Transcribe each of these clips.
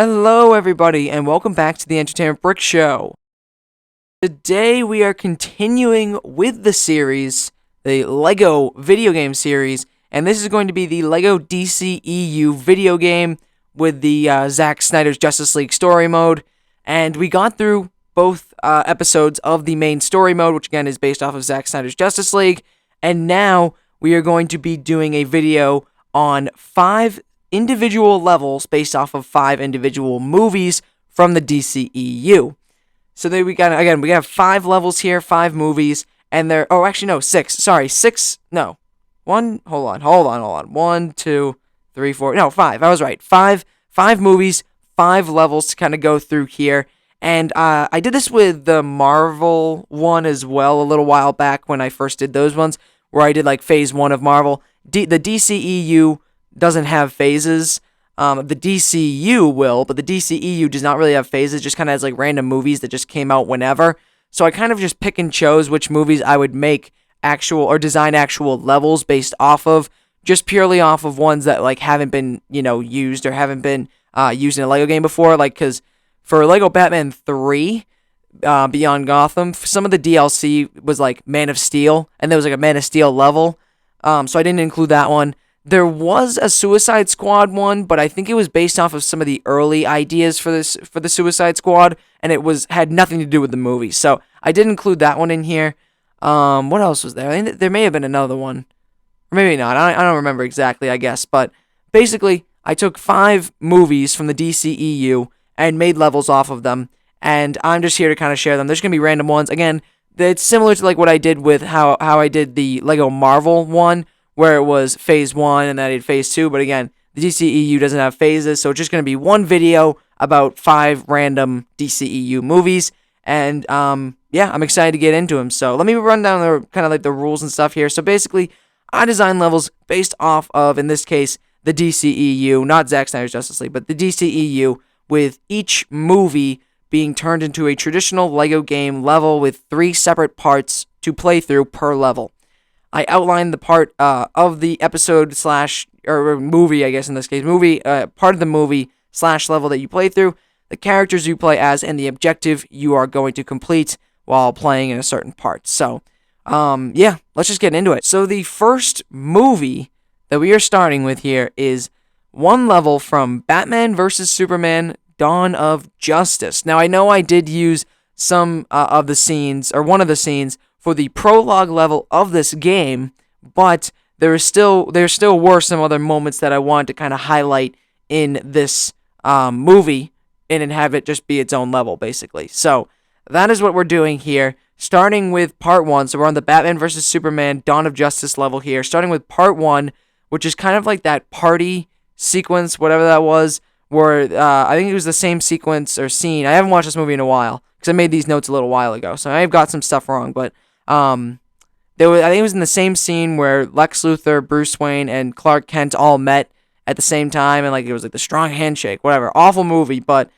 Hello, everybody, and welcome back to the Entertainment Brick Show. Today, we are continuing with the series, the LEGO video game series, and this is going to be the LEGO DCEU video game with the Zack Snyder's Justice League story mode. And we got through both episodes of the main story mode, which again is based off of Zack Snyder's Justice League, and now we are going to be doing a video on 5 individual levels based off of 5 individual movies from the DCEU. So there we have 5 levels here, 5 movies, and there. Oh, actually no, 6. Sorry, 6. No, 1. Hold on. 1, 2, 3, 4. No, 5. I was right. 5 movies, 5 levels to kind of go through here. And I did this with the Marvel one as well a little while back when I first did those ones, where I did like Phase 1 of Marvel. The DCEU doesn't have phases. The DCU will, but the DCEU does not really have phases. It just kind of has like random movies that just came out whenever. So I kind of just pick and chose which movies I would make actual or design actual levels based off of, just purely off of ones that like haven't been used or haven't been used in a LEGO game before. Like, because for LEGO Batman 3 Beyond Gotham, some of the DLC was like Man of Steel, and there was like a Man of Steel level. So I didn't include that one. There was a Suicide Squad one, but I think it was based off of some of the early ideas for the Suicide Squad, and it had nothing to do with the movie. So I did include that one in here. What else was there? I think there may have been another one, or maybe not. I don't remember exactly, I guess. But basically, I took 5 movies from the DCEU and made levels off of them, and I'm just here to kind of share them. There's gonna be random ones. Again, it's similar to like what I did with how I did the LEGO Marvel one, where it was Phase 1 and then I did Phase 2, but again, the DCEU doesn't have phases, so it's just going to be one video about 5 random DCEU movies, and yeah, I'm excited to get into them. So let me run down the kind of like the rules and stuff here. So basically, I design levels based off of, in this case, the DCEU, not Zack Snyder's Justice League, but the DCEU, with each movie being turned into a traditional LEGO game level with 3 separate parts to play through per level. I outlined the part of the episode or movie, I guess in this case, part of the movie / level that you play through, the characters you play as, and the objective you are going to complete while playing in a certain part. So, yeah, let's just get into it. So the first movie that we are starting with here is one level from Batman vs. Superman: Dawn of Justice. Now, I know I did use some of the scenes, or one of the scenes, for the prologue level of this game, but there still were some other moments that I wanted to kind of highlight in this movie and have it just be its own level, basically. So that is what we're doing here, starting with part 1. So we're on the Batman vs. Superman Dawn of Justice level here, starting with part 1, which is kind of like that party sequence, whatever that was, where I think it was the same sequence or scene. I haven't watched this movie in a while, because I made these notes a little while ago, so I've got some stuff wrong, but I think it was in the same scene where Lex Luthor, Bruce Wayne, and Clark Kent all met at the same time, and like it was like the strong handshake, whatever. Awful movie, but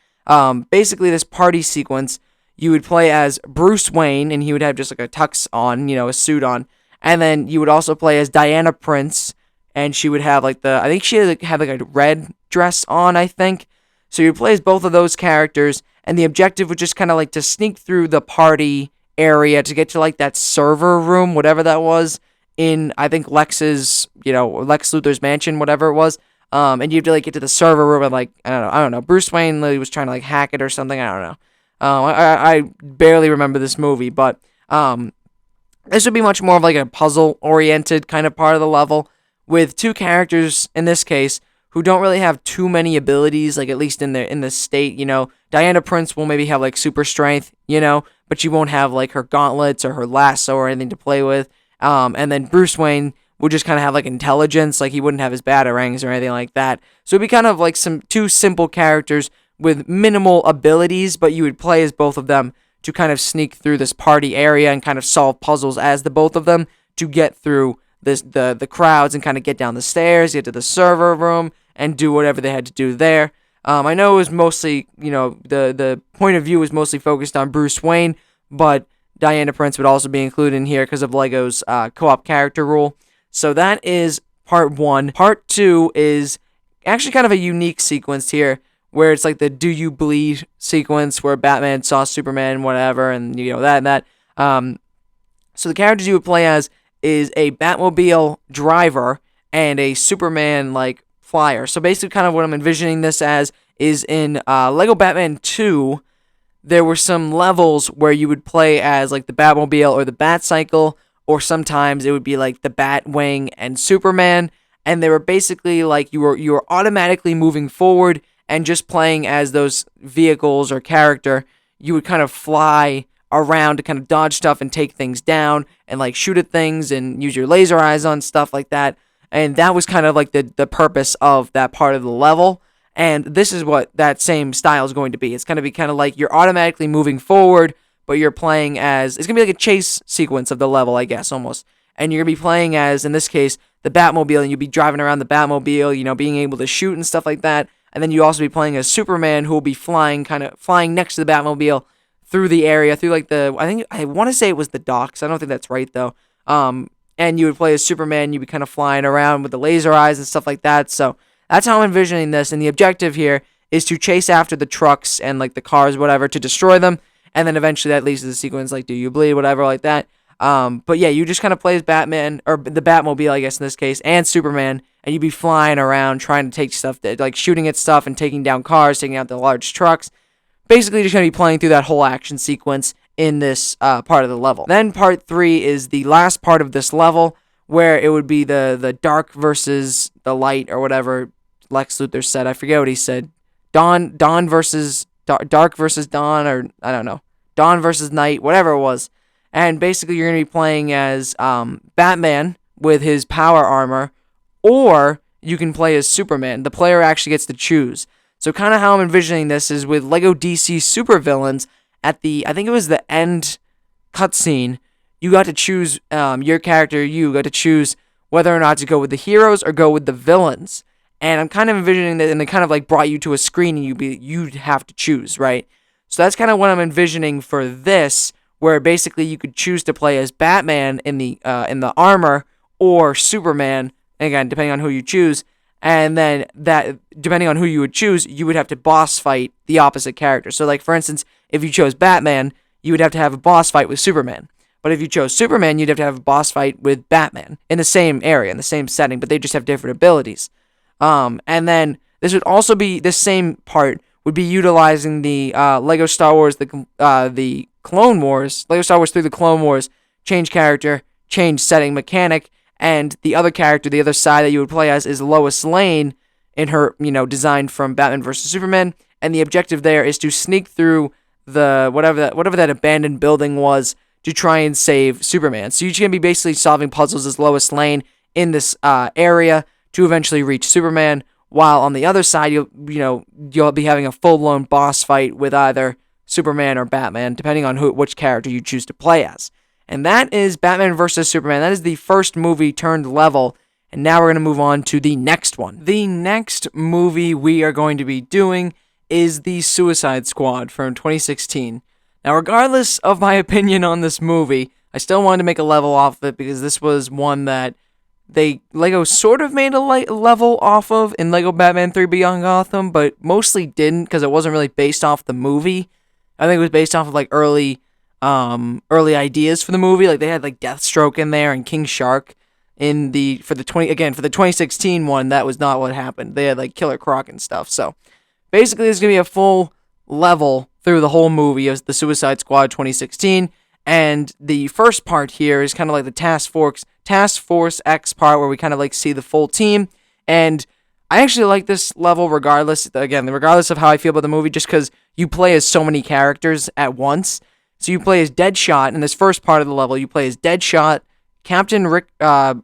basically this party sequence, you would play as Bruce Wayne, and he would have just like a tux on, a suit on, and then you would also play as Diana Prince, and she would have like I think she had like a red dress on, I think. So you would play as both of those characters, and the objective was just kind of like to sneak through the party area to get to like that server room, whatever that was, in I think Lex Luthor's mansion, whatever it was. And you have to like get to the server room and like I don't know. Bruce Wayne was trying to like hack it or something. I don't know. I barely remember this movie, but this would be much more of like a puzzle oriented kind of part of the level, with 2 characters in this case who don't really have too many abilities, like at least in the state. Diana Prince will maybe have like super strength, but she won't have like her gauntlets or her lasso or anything to play with. And then Bruce Wayne would just kind of have like intelligence, like he wouldn't have his batarangs or anything like that. So it'd be kind of like 2 simple characters with minimal abilities, but you would play as both of them to kind of sneak through this party area and kind of solve puzzles as the both of them to get through the crowds and kind of get down the stairs, get to the server room, and do whatever they had to do there. I know it was mostly, the point of view was mostly focused on Bruce Wayne, but Diana Prince would also be included in here because of LEGO's co-op character rule. So that is part 1. Part 2 is actually kind of a unique sequence here, where it's like the "Do you bleed" sequence where Batman saw Superman, whatever, and that and that. So the characters you would play as is a Batmobile driver and a Superman like flyer. So basically, kind of what I'm envisioning this as is in Lego Batman 2. There were some levels where you would play as like the Batmobile or the Batcycle, or sometimes it would be like the Batwing and Superman, and they were basically like you were automatically moving forward and just playing as those vehicles or character. You would kind of fly around to kind of dodge stuff and take things down and like shoot at things and use your laser eyes on stuff like that. And that was kind of like the purpose of that part of the level. And this is what that same style is going to be. It's going to be kind of like you're automatically moving forward, but you're playing as, it's going to be like a chase sequence of the level, I guess, almost. And you're going to be playing as, in this case, the Batmobile, and you'll be driving around the Batmobile, being able to shoot and stuff like that. And then you also be playing as Superman, who will be flying next to the Batmobile through the area, through like I want to say it was the docks. I don't think that's right, though. And you would play as Superman, you'd be kind of flying around with the laser eyes and stuff like that. So that's how I'm envisioning this, and the objective here is to chase after the trucks and like the cars, whatever, to destroy them, and then eventually that leads to the sequence like "Do you bleed?" whatever like that. But yeah, you just kind of play as Batman, or the Batmobile, I guess in this case, and Superman, and you'd be flying around trying to take stuff, like shooting at stuff and taking down cars, taking out the large trucks. Basically, just gonna be playing through that whole action sequence in this part of the level. Then part 3 is the last part of this level, where it would be the dark versus the light, or whatever Lex Luthor said. I forget what he said. Dawn versus dark versus dawn, or I don't know. Dawn versus night, whatever it was. And basically you're going to be playing as Batman with his power armor, or you can play as Superman. The player actually gets to choose. So kind of how I'm envisioning this is with Lego DC supervillains at I think it was the end cutscene, you got to choose your character, you got to choose whether or not to go with the heroes or go with the villains. And I'm kind of envisioning that, and they kind of like brought you to a screen and you'd have to choose, right? So that's kind of what I'm envisioning for this, where basically you could choose to play as Batman in the armor, or Superman, again, depending on who you choose. And then that, depending on who you would choose, you would have to boss fight the opposite character. So like, for instance, if you chose Batman, you would have to have a boss fight with Superman. But if you chose Superman, you'd have to have a boss fight with Batman in the same area, in the same setting, but they just have different abilities. And then this would also be, this same part would be utilizing the Lego Star Wars, the Clone Wars, Lego Star Wars 3 The Clone Wars, change character, change setting mechanic, and the other character, the other side that you would play as is Lois Lane in her, designed from Batman vs. Superman, and the objective there is to sneak through the, whatever that abandoned building was, to try and save Superman. So you're going to be basically solving puzzles as Lois Lane in this area to eventually reach Superman, while on the other side, you'll be having a full-blown boss fight with either Superman or Batman, depending on which character you choose to play as. And that is Batman vs. Superman. That is the first movie turned level, and now we're going to move on to the next one. The next movie we are going to be doing is the Suicide Squad from 2016. Now, regardless of my opinion on this movie, I still wanted to make a level off of it, because this was one that Lego sort of made a level off of in Lego Batman 3 Beyond Gotham, but mostly didn't, because it wasn't really based off the movie. I think it was based off of like early ideas for the movie. Like they had like Deathstroke in there and King Shark for the 2016 one. That was not what happened. They had like Killer Croc and stuff. So basically, there's gonna be a full level through the whole movie of the Suicide Squad 2016. And the first part here is kind of like the Task Force X part, where we kind of like see the full team. And I actually like this level regardless of how I feel about the movie, just because you play as so many characters at once. So you play as Deadshot in this first part of the level. You play as Deadshot, Captain Rick Flag.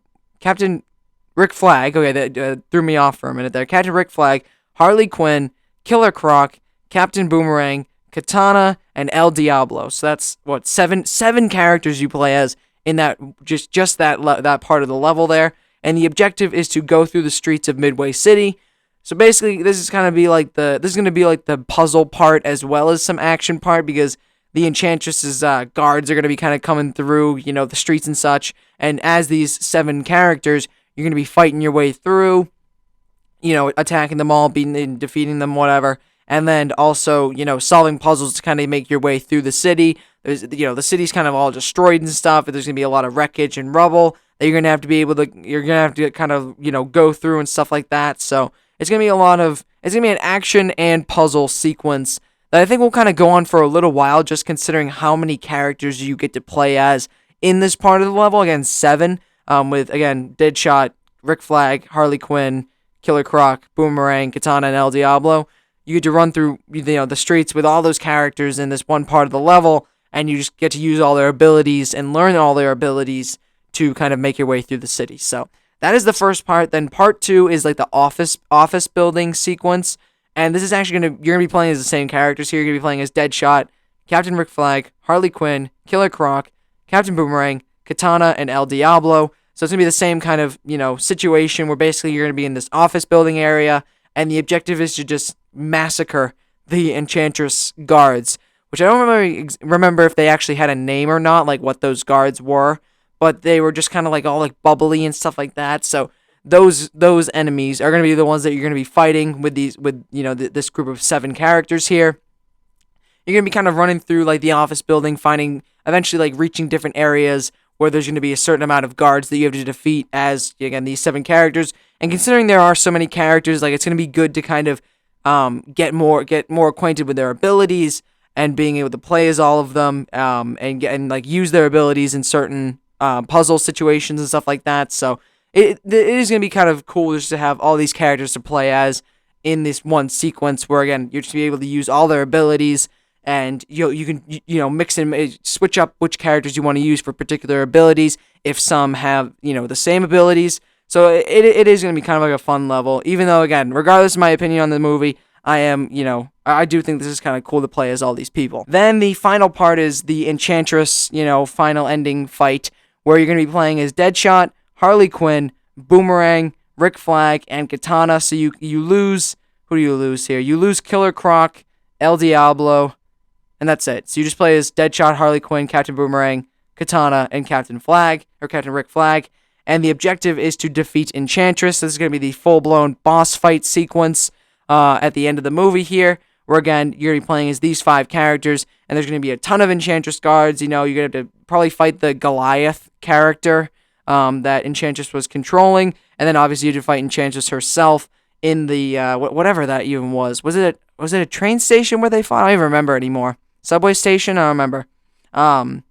Okay, that threw me off for a minute there. Captain Rick Flag, Harley Quinn, Killer Croc, Captain Boomerang, Katana, and El Diablo. So that's seven characters you play as in that just that part of the level there. And the objective is to go through the streets of Midway City. So basically, this is going to be like the puzzle part as well as some action part, because the Enchantress's guards are going to be kind of coming through, the streets and such. And as these 7 characters, you're going to be fighting your way through, attacking them all, defeating them, whatever. and then also, solving puzzles to kind of make your way through the city. There's, the city's kind of all destroyed and stuff, but there's going to be a lot of wreckage and rubble that you're going to have to be able to, you're going to have to kind of, go through and stuff like that. So it's going to be it's going to be an action and puzzle sequence that I think will kind of go on for a little while, just considering how many characters you get to play as in this part of the level. Again, 7, with, again, Deadshot, Rick Flag, Harley Quinn, Killer Croc, Boomerang, Katana, and El Diablo. You get to run through, the streets with all those characters in this one part of the level, and you just get to use all their abilities and learn all their abilities to kind of make your way through the city. So that is the first part. Then part 2 is like the office building sequence, and this is actually you're gonna be playing as the same characters here. You're gonna be playing as Deadshot, Captain Rick Flag, Harley Quinn, Killer Croc, Captain Boomerang, Katana, and El Diablo. So it's gonna be the same kind of situation where basically you're gonna be in this office building area, and the objective is to just massacre the Enchantress guards, which I don't remember if they actually had a name or not, like what those guards were, but they were just kind of like all like bubbly and stuff like that. So those enemies are going to be the ones that you're going to be fighting with this group of 7 characters here. You're going to be kind of running through like the office building, finding, eventually like reaching different areas where there's going to be a certain amount of guards that you have to defeat as, again, these 7 characters. And considering there are so many characters, like, it's going to be good to kind of get more acquainted with their abilities and being able to play as all of them, and like use their abilities in certain puzzle situations and stuff like that. So it is going to be kind of cool just to have all these characters to play as in this one sequence where, again, you're just be able to use all their abilities, and you can mix and switch up which characters you want to use for particular abilities if some have the same abilities. So it is going to be kind of like a fun level, even though, again, regardless of my opinion on the movie, I do think this is kind of cool to play as all these people. Then the final part is the Enchantress, final ending fight, where you're going to be playing as Deadshot, Harley Quinn, Boomerang, Rick Flag, and Katana. So you lose, who do you lose here? You lose Killer Croc, El Diablo, and that's it. So you just play as Deadshot, Harley Quinn, Captain Boomerang, Katana, and Captain Rick Flag. And the objective is to defeat Enchantress. This is going to be the full-blown boss fight sequence at the end of the movie here, where, again, you're going to be playing as these 5 characters, and there's going to be a ton of Enchantress guards. You're going to have to probably fight the Goliath character that Enchantress was controlling, and then obviously you have to fight Enchantress herself in the, whatever that even was. Was it a train station where they fought? I don't even remember anymore. Subway station? I don't remember. I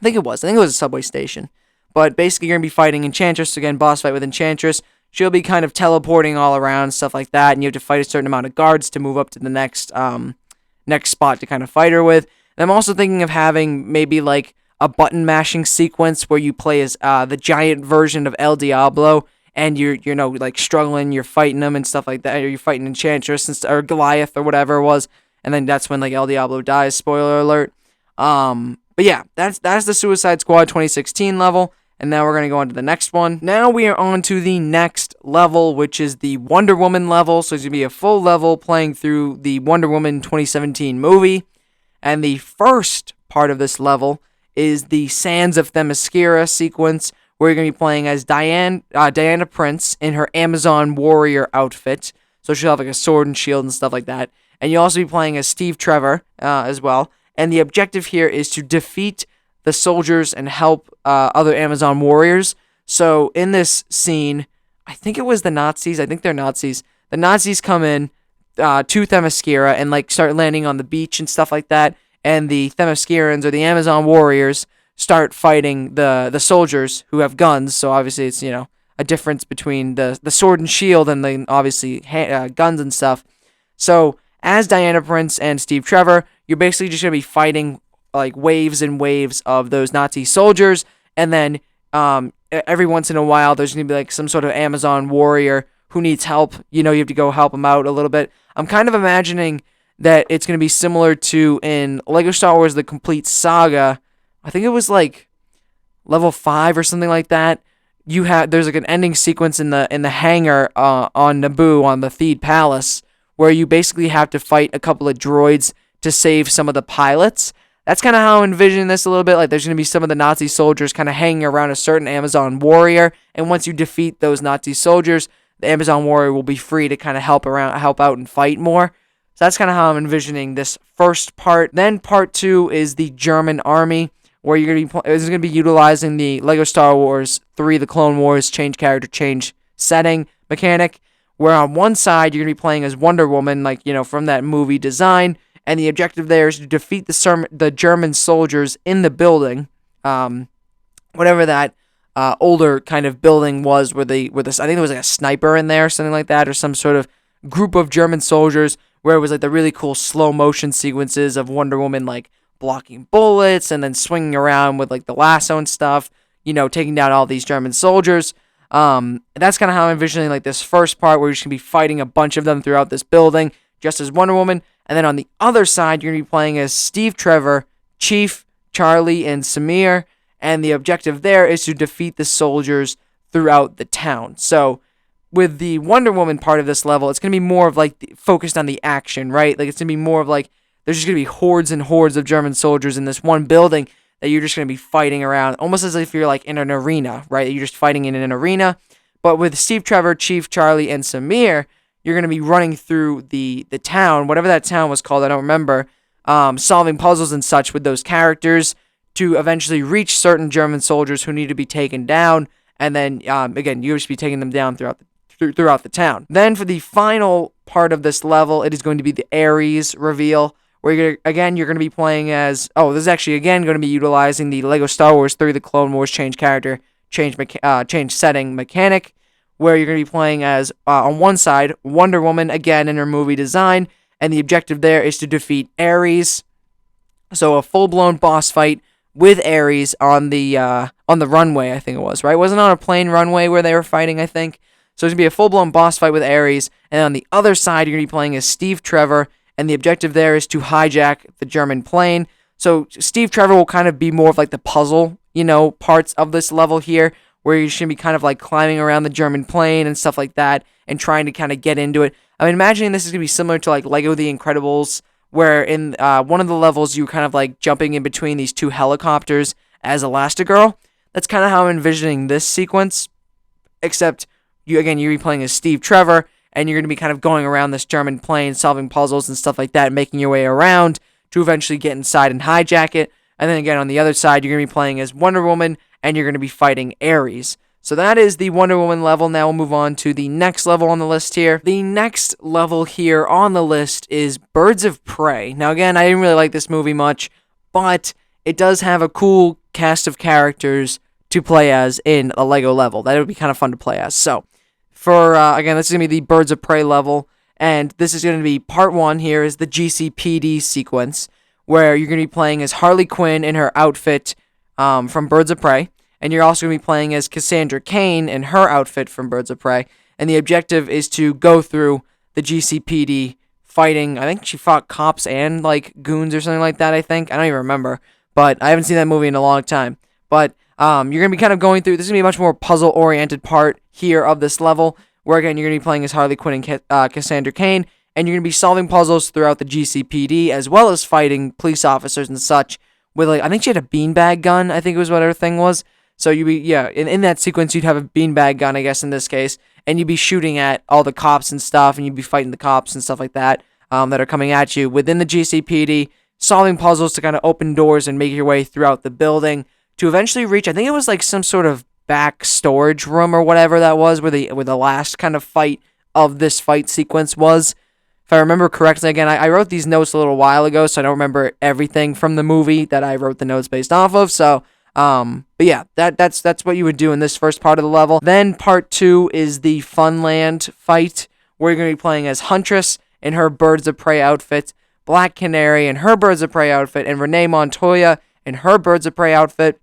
think it was a subway station. But basically, you're going to be fighting Enchantress, again, boss fight with Enchantress. She'll be kind of teleporting all around, stuff like that, and you have to fight a certain amount of guards to move up to the next spot to kind of fight her with. And I'm also thinking of having maybe like a button mashing sequence where you play as the giant version of El Diablo, and you're like struggling, you're fighting them and stuff like that, or you're fighting Enchantress or Goliath or whatever it was, and then that's when like El Diablo dies. Spoiler alert. But yeah, that's the Suicide Squad 2016 level. And now we're going to go on to the next one. Now we are on to the next level, which is the Wonder Woman level. So it's going to be a full level playing through the Wonder Woman 2017 movie. And the first part of this level is the Sands of Themyscira sequence, where you're going to be playing as Diana Prince in her Amazon warrior outfit. So she'll have like a sword and shield and stuff like that. And you'll also be playing as Steve Trevor as well. And the objective here is to defeat the soldiers and help other Amazon warriors. So in this scene, I think it was the Nazis. I think they're Nazis. The Nazis come in to Themyscira and like start landing on the beach and stuff like that. And the Themyscirans, or the Amazon warriors, start fighting the soldiers who have guns. So obviously it's a difference between the sword and shield and then obviously guns and stuff. So as Diana Prince and Steve Trevor, you're basically just going to be fighting like waves and waves of those Nazi soldiers, and then every once in a while there's going to be like some sort of Amazon warrior who needs help. You have to go help him out a little bit. I'm kind of imagining that it's going to be similar to in Lego Star Wars The Complete Saga. I think it was like level 5 or something like that. There's like an ending sequence in the hangar on Naboo on the Theed Palace, where you basically have to fight a couple of droids to save some of the pilots. That's kind of how I envision this a little bit. Like, there's going to be some of the Nazi soldiers kind of hanging around a certain Amazon warrior, and once you defeat those Nazi soldiers, the Amazon warrior will be free to kind of help out and fight more. So that's kind of how I'm envisioning this first part. Then part 2 is the German army, where you're going to be utilizing the Lego Star Wars 3: The Clone Wars change character, change setting mechanic, where on one side you're going to be playing as Wonder Woman, like, from that movie design, and the objective there is to defeat the German soldiers in the building, whatever that older kind of building was, where I think there was like a sniper in there or something like that, or some sort of group of German soldiers, where it was like the really cool slow motion sequences of Wonder Woman like blocking bullets and then swinging around with like the lasso and stuff, taking down all these German soldiers. That's kind of how I'm envisioning like this first part, where you're just gonna be fighting a bunch of them throughout this building, just as Wonder Woman. And then on the other side, you're gonna be playing as Steve Trevor, Chief, Charlie, and Samir. And the objective there is to defeat the soldiers throughout the town. So with the Wonder Woman part of this level, it's going to be more of like focused on the action, right? Like it's going to be more of like there's just going to be hordes and hordes of German soldiers in this one building that you're just going to be fighting around, almost as if you're like in an arena, right? You're just fighting in an arena. But with Steve Trevor, Chief, Charlie, and Samir, you're going to be running through the town, whatever that town was called, I don't remember, solving puzzles and such with those characters to eventually reach certain German soldiers who need to be taken down, and then, again, you'll just be taking them down throughout the town. Then for the final part of this level, it is going to be the Ares reveal, where you're going to be playing as, this is actually, again, going to be utilizing the Lego Star Wars 3: The Clone Wars change character, change setting mechanic, where you're going to be playing as, on one side, Wonder Woman, again, in her movie design, and the objective there is to defeat Ares. So a full-blown boss fight with Ares on the runway, I think it was, right? Wasn't it on a plane runway where they were fighting, I think? So it's going to be a full-blown boss fight with Ares, and on the other side, you're going to be playing as Steve Trevor, and the objective there is to hijack the German plane. So Steve Trevor will kind of be more of like the puzzle, parts of this level here, where you're just going to be kind of like climbing around the German plane and stuff like that, and trying to kind of get into it. I'm imagining this is going to be similar to like Lego The Incredibles, where in one of the levels you kind of like jumping in between these two helicopters as Elastigirl. That's kind of how I'm envisioning this sequence, except you're playing as Steve Trevor, and you're going to be kind of going around this German plane, solving puzzles and stuff like that, making your way around to eventually get inside and hijack it. And then again, on the other side, you're going to be playing as Wonder Woman, and you're going to be fighting Ares. So that is the Wonder Woman level. Now we'll move on to the next level on the list here. The next level here on the list is Birds of Prey. Now again, I didn't really like this movie much, but it does have a cool cast of characters to play as in a Lego level. That would be kind of fun to play as. So for, again, this is going to be the Birds of Prey level, and this is going to be part 1 here is the GCPD sequence, where you're going to be playing as Harley Quinn in her outfit from Birds of Prey. And you're also going to be playing as Cassandra Cain in her outfit from Birds of Prey. And the objective is to go through the GCPD fighting. I think she fought cops and, like, goons or something like that, I think. I don't even remember. But I haven't seen that movie in a long time. But you're going to be kind of going through. This is going to be a much more puzzle-oriented part here of this level. Where, again, you're going to be playing as Harley Quinn and Cassandra Cain. And you're going to be solving puzzles throughout the GCPD, as well as fighting police officers and such. With, like, I think she had a beanbag gun, I think it was what her thing was. So you'd be, in that sequence, you'd have a beanbag gun, I guess, in this case, and you'd be shooting at all the cops and stuff, and you'd be fighting the cops and stuff like that that are coming at you within the GCPD, solving puzzles to kind of open doors and make your way throughout the building to eventually reach, I think it was like some sort of back storage room or whatever that was, where the last kind of fight of this fight sequence was. If I remember correctly, again, I wrote these notes a little while ago, so I don't remember everything from the movie that I wrote the notes based off of, so... but yeah, that's what you would do in this first part of the level. Then part 2 is the Funland fight, where you're going to be playing as Huntress in her Birds of Prey outfit, Black Canary in her Birds of Prey outfit, and Renee Montoya in her Birds of Prey outfit.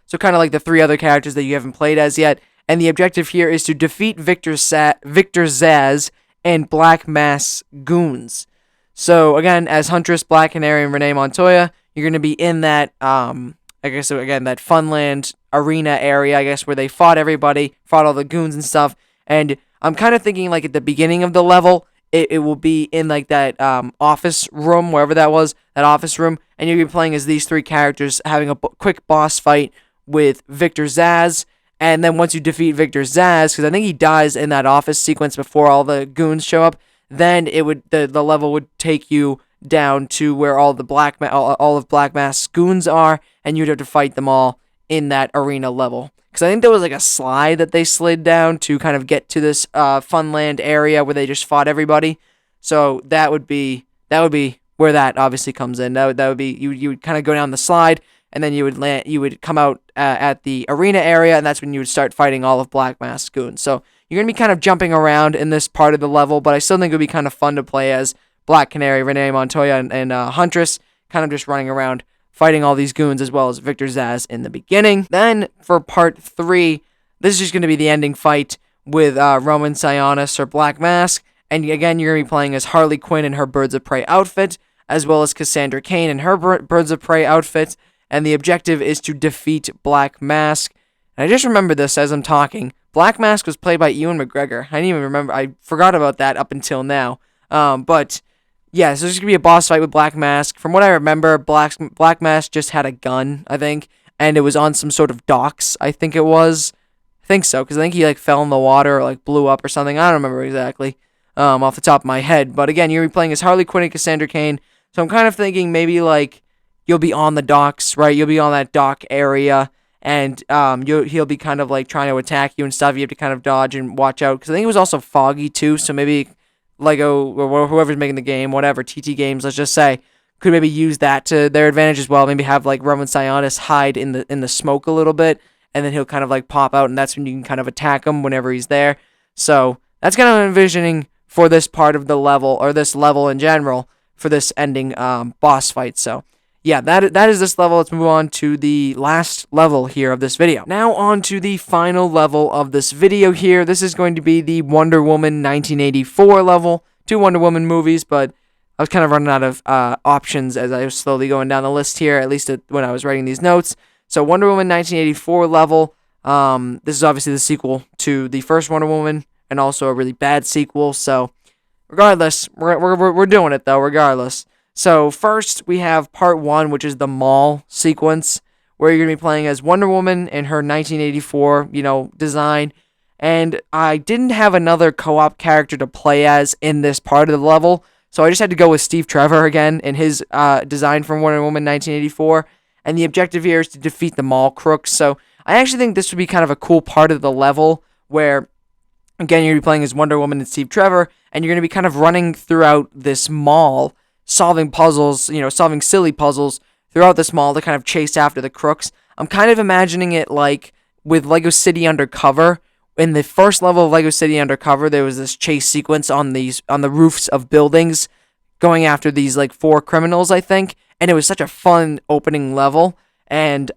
So kind of like the 3 other characters that you haven't played as yet. And the objective here is to defeat Victor Zsasz and Black Mass goons. So again, as Huntress, Black Canary, and Renee Montoya, you're going to be in that, I guess, so again, that Funland arena area, I guess, where they fought everybody, fought all the goons and stuff. And I'm kind of thinking, like, at the beginning of the level, it will be in, like, that office room, wherever that was, that office room. And you'll be playing as these 3 characters, having a quick boss fight with Victor Zsasz. And then once you defeat Victor Zsasz, because I think he dies in that office sequence before all the goons show up, then the level would take you down to where all of Black Mask's goons are, and you'd have to fight them all in that arena level. Because I think there was like a slide that they slid down to kind of get to this Funland area where they just fought everybody. So that would be where that obviously comes in. That would be you would kind of go down the slide, and then you would come out at the arena area, and that's when you would start fighting all of Black Mask's goons. So you're going to be kind of jumping around in this part of the level, but I still think it would be kind of fun to play as Black Canary, Renee Montoya, and Huntress, kind of just running around fighting all these goons, as well as Victor Zsasz in the beginning. Then for part 3, this is just going to be the ending fight with Roman Sionis or Black Mask, and again, you're going to be playing as Harley Quinn in her Birds of Prey outfit, as well as Cassandra Cain in her Birds of Prey outfit, and the objective is to defeat Black Mask. And I just remember this as I'm talking. Black Mask was played by Ewan McGregor. I didn't even remember. I forgot about that up until now. But yeah, so there's going to be a boss fight with Black Mask. From what I remember, Black Mask just had a gun, I think, and it was on some sort of docks, I think it was. I think so, because I think he like fell in the water or like blew up or something. I don't remember exactly off the top of my head. But again, you're going to be playing as Harley Quinn and Cassandra Cain. So I'm kind of thinking maybe like you'll be on the docks, right? You'll be on that dock area, and he'll be kind of like trying to attack you and stuff. You have to kind of dodge and watch out, because I think it was also foggy too, so maybe Lego or whoever's making the game, whatever, TT Games, let's just say, could maybe use that to their advantage as well. Maybe have like Roman Sionis hide in the smoke a little bit, and then he'll kind of like pop out, and that's when you can kind of attack him whenever he's there. So that's kind of envisioning for this part of the level, or this level in general, for this ending boss fight. So yeah, that is this level. Let's move on to the last level here of this video. Now on to the final level of this video here. This is going to be the Wonder Woman 1984 level. 2 Wonder Woman movies, but I was kind of running out of options as I was slowly going down the list here, at least when I was writing these notes. So Wonder Woman 1984 level. This is obviously the sequel to the first Wonder Woman, and also a really bad sequel. So regardless, we're doing it though, regardless. So first, we have part 1, which is the mall sequence, where you're going to be playing as Wonder Woman in her 1984, design. And I didn't have another co-op character to play as in this part of the level, so I just had to go with Steve Trevor again in his design from Wonder Woman 1984. And the objective here is to defeat the mall crooks. So I actually think this would be kind of a cool part of the level where, again, you're going to be playing as Wonder Woman and Steve Trevor, and you're going to be kind of running throughout this mall, solving puzzles, solving silly puzzles throughout this mall to kind of chase after the crooks. I'm kind of imagining it like with Lego City Undercover. In the first level of Lego City Undercover, there was this chase sequence on the roofs of buildings going after these like 4 criminals, I think, and it was such a fun opening level. And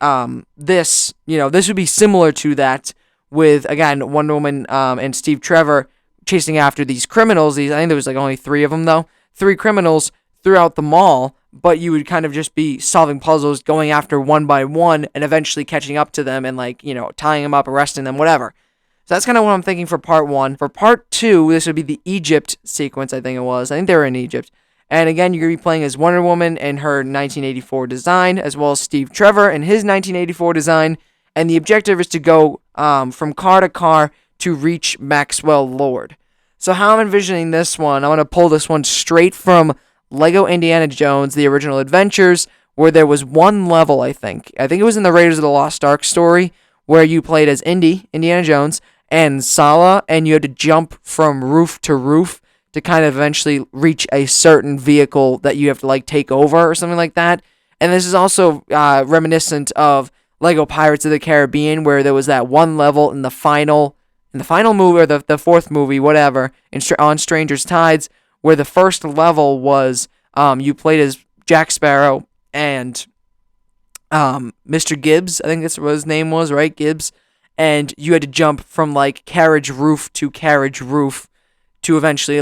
this would be similar to that with, again, Wonder Woman and Steve Trevor chasing after these criminals. I think there was like only 3 of them though. 3 criminals throughout the mall, but you would kind of just be solving puzzles, going after one by one, and eventually catching up to them and tying them up, arresting them, whatever. So that's kind of what I'm thinking for part 1. For part 2, this would be the Egypt sequence, I think it was. I think they were in Egypt. And again, you're going to be playing as Wonder Woman in her 1984 design, as well as Steve Trevor in his 1984 design. And the objective is to go from car to car to reach Maxwell Lord. So how I'm envisioning this one, I'm going to pull this one straight from Lego Indiana Jones, The Original Adventures, where there was one level, I think it was in the Raiders of the Lost Ark story, where you played as Indiana Jones, and Sala, and you had to jump from roof to roof to kind of eventually reach a certain vehicle that you have to take over or something like that. And this is also reminiscent of Lego Pirates of the Caribbean, where there was that one level in the final movie, or the 4th movie, whatever, on Stranger's Tides, where the first level was you played as Jack Sparrow and Mr. Gibbs, I think that's what his name was, right? Gibbs. And you had to jump from carriage roof to carriage roof to eventually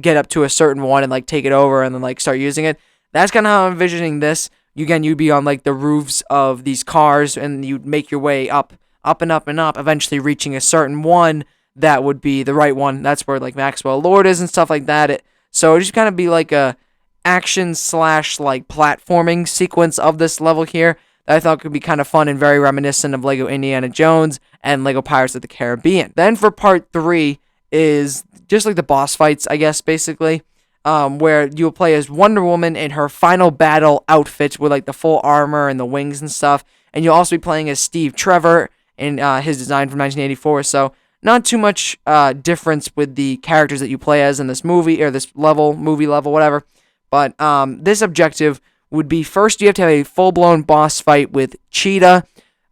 get up to a certain one and take it over and then start using it. That's kind of how I'm envisioning this. You'd be on the roofs of these cars, and you'd make your way up and up and up, eventually reaching a certain one that would be the right one. That's where Maxwell Lord is and stuff like that. So it just kind of be a action / platforming sequence of this level here that I thought could be kind of fun and very reminiscent of Lego Indiana Jones and Lego Pirates of the Caribbean. Then for part 3, is just like the boss fights, I guess, basically, where you will play as Wonder Woman in her final battle outfit with like the full armor and the wings and stuff, and you'll also be playing as Steve Trevor in his design from 1984. So not too much difference with the characters that you play as in this movie or this movie level, whatever. But this objective would be, first you have to have a full-blown boss fight with Cheetah.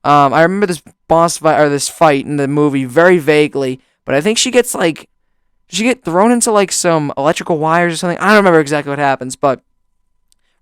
I remember this boss fight or this fight in the movie very vaguely, but I think she gets like, does she get thrown into like some electrical wires or something? I don't remember exactly what happens, but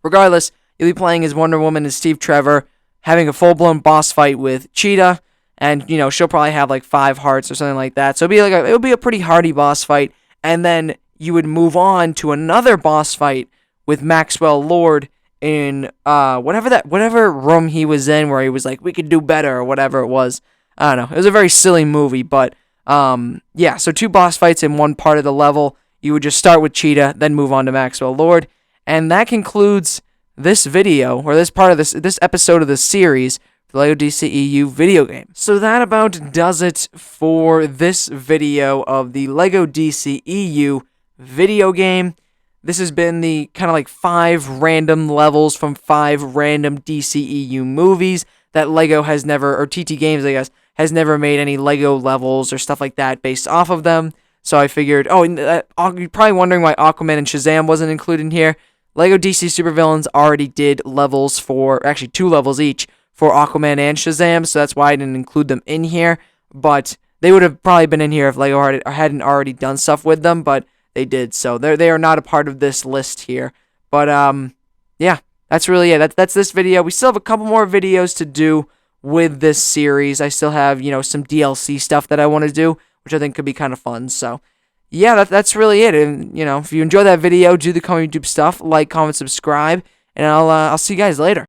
regardless, you'll be playing as Wonder Woman and Steve Trevor, having a full-blown boss fight with Cheetah, and she'll probably have like 5 hearts or something like that. So it'll be a pretty hardy boss fight, and then you would move on to another boss fight with Maxwell Lord in whatever room he was in, where he was like, we could do better, or whatever it was. I don't know. It was a very silly movie, but yeah, so 2 boss fights in one part of the level. You would just start with Cheetah, then move on to Maxwell Lord. And that concludes this video, or this part of this episode of the series, the LEGO DCEU video game. So that about does it for this video of the LEGO DCEU video game. This has been the kind of like 5 random levels from 5 random DCEU movies that LEGO has never, or TT Games, I guess, has never made any LEGO levels or stuff like that based off of them. So I figured, you're probably wondering why Aquaman and Shazam wasn't included in here. LEGO DC Supervillains already did levels for, actually 2 levels each, for Aquaman and Shazam, so that's why I didn't include them in here. But they would have probably been in here if LEGO hadn't already done stuff with them, but they did, so they are not a part of this list here. But yeah, that's really it. That's this video. We still have a couple more videos to do with this series. I still have some DLC stuff that I want to do, which I think could be kind of fun. So yeah, that's really it. And if you enjoyed that video, do the YouTube stuff, like, comment, subscribe, and I'll see you guys later.